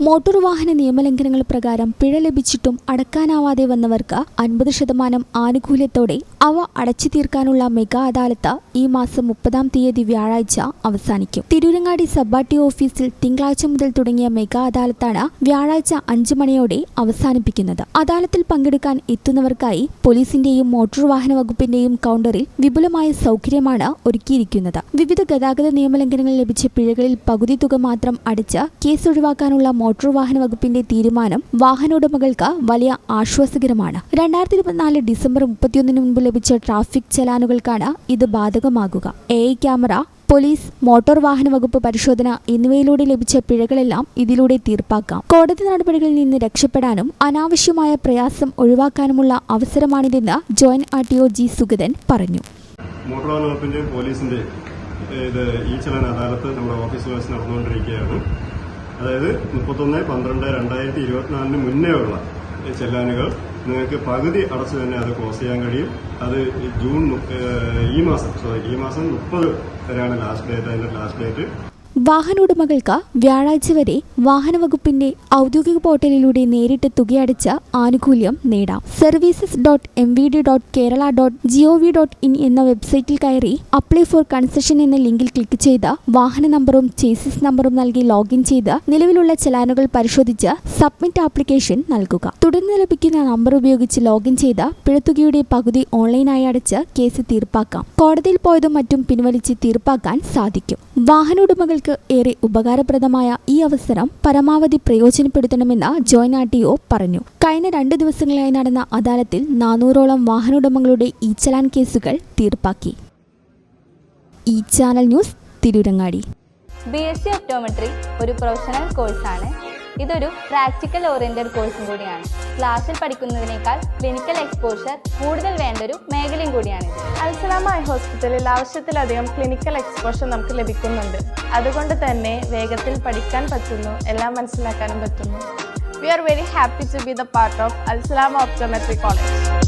Motor വാഹന നിയമലംഘനങ്ങൾ പ്രകാരം പിഴ ലഭിച്ചിട്ടും അടക്കാനാവാതെ വന്നവർക്ക് 50% ആനുകൂല്യത്തോടെ അവ അടച്ചു തീർക്കാനുള്ള മെഗാ അദാലത്ത് ഈ മാസം 30-ാം തീയതി വ്യാഴാഴ്ച അവസാനിക്കും. തിരൂരങ്ങാടി സബ് ഓഫീസിൽ തിങ്കളാഴ്ച മുതൽ തുടങ്ങിയ മെഗാ അദാലത്താണ് വ്യാഴാഴ്ച 5 മണിയോടെ അവസാനിപ്പിക്കുന്നത്. അദാലത്തിൽ പങ്കെടുക്കാൻ എത്തുന്നവർക്കായി പോലീസിന്റെയും മോട്ടോർ വാഹന വകുപ്പിന്റെയും കൗണ്ടറിൽ വിപുലമായ സൗകര്യമാണ് ഒരുക്കിയിരിക്കുന്നത്. വിവിധ ഗതാഗത നിയമലംഘനങ്ങൾ ലഭിച്ച പിഴകളിൽ പകുതി തുക മാത്രം അടച്ച് കേസ് ഒഴിവാക്കാനുള്ള മോട്ടോർ വാഹന വകുപ്പിന്റെ തീരുമാനം വാഹനോടമകൾക്ക് വലിയ ആശ്വാസകരമാണ്. 2024 ഡിസംബർ 31 മുൻപ് ലഭിച്ച ട്രാഫിക് ചലാനുകൾക്കാണ് ഇത് ബാധകമാകുക. AI ക്യാമറ, പോലീസ്, മോട്ടോർ വാഹന വകുപ്പ് പരിശോധന എന്നിവയിലൂടെ ലഭിച്ച പിഴകളെല്ലാം ഇതിലൂടെ തീർപ്പാക്കാം. കോടതി നടപടികളിൽ നിന്ന് രക്ഷപ്പെടാനും അനാവശ്യമായ പ്രയാസം ഒഴിവാക്കാനുമുള്ള അവസരമാണിതെന്ന് ജോയിന്റ് RTO G സുഗതൻ പറഞ്ഞു. മോട്ടോർ വാഹന വകുപ്പിന്റെയും പോലീസിന്റെയും ഈ ചലന അദാലത്ത് നമ്മുടെ ഓഫീസിൽ വെച്ച് നടന്നുകൊണ്ടിരിക്കുകയാണ്. അതായത് 31/12/2024 മുന്നേ ഉള്ള ചെല്ലാനുകൾ നിങ്ങൾക്ക് പകുതി അടച്ചു തന്നെ അത് ക്ലോസ് ചെയ്യാൻ കഴിയും. അത് ഈ മാസം 30 വരെയാണ് ലാസ്റ്റ് ഡേറ്റ്. അതിന്റെ ലാസ്റ്റ് ഡേറ്റ് വാഹനോടമകൾക്ക് വ്യാഴാഴ്ച വരെ വാഹനവകുപ്പിന്റെ ഔദ്യോഗിക പോർട്ടലിലൂടെ നേരിട്ട് തുകയടച്ച് ആനുകൂല്യം നേടാം. services.mvd.kerala.gov.in എന്ന വെബ്സൈറ്റിൽ കയറി അപ്ലൈ ഫോർ കൺസെഷൻ എന്ന ലിങ്കിൽ ക്ലിക്ക് ചെയ്ത് വാഹന നമ്പറും ചേസിസ് നമ്പറും നൽകി ലോഗിൻ ചെയ്ത് നിലവിലുള്ള ചലാനുകൾ പരിശോധിച്ച് സബ്മിറ്റ് ആപ്ലിക്കേഷൻ നൽകുക. തുടർന്ന് ലഭിക്കുന്ന നമ്പർ ഉപയോഗിച്ച് ലോഗിൻ ചെയ്ത് പിഴത്തുകയുടെ പകുതി ഓൺലൈനായി അടച്ച് കേസ് തീർപ്പാക്കാം. കോടതിയിൽ പോയതും മറ്റും പിൻവലിച്ച് തീർപ്പാക്കാൻ സാധിക്കും. വാഹനോടമകൾക്ക് ഏറെ ഉപകാരപ്രദമായ ഈ അവസരം പരമാവധി പ്രയോജനപ്പെടുത്തണമെന്ന് ജോയിന്റ് RTO പറഞ്ഞു. കഴിഞ്ഞ 2 ദിവസങ്ങളായി നടന്ന അദാലത്തിൽ 400ഓളം വാഹനോടമകളുടെ ഈ ചലാൻ കേസുകൾ തീർപ്പാക്കി. ഈ channel news Tirurangadi. BSc optometry ഒരു പ്രൊഫഷണൽ കോഴ്സാണ്. ഇതൊരു പ്രാക്ടിക്കൽ ഓറിയന്റഡ് കോഴ്സും കൂടിയാണ്. ക്ലാസ്സിൽ പഠിക്കുന്നതിനേക്കാൾ ക്ലിനിക്കൽ എക്സ്പോഷർ കൂടുതൽ വേണ്ടൊരു മേഖലയും കൂടിയാണ്. അൽസലാമ ഐ ഹോസ്പിറ്റലിൽ ആവശ്യത്തിലധികം ക്ലിനിക്കൽ എക്സ്പോഷർ നമുക്ക് ലഭിക്കുന്നുണ്ട്. അതുകൊണ്ട് തന്നെ വേഗത്തിൽ പഠിക്കാൻ പറ്റുന്നു, എല്ലാം മനസ്സിലാക്കാനും പറ്റുന്നു. We are very happy to be the part of Al Salama Optometry College.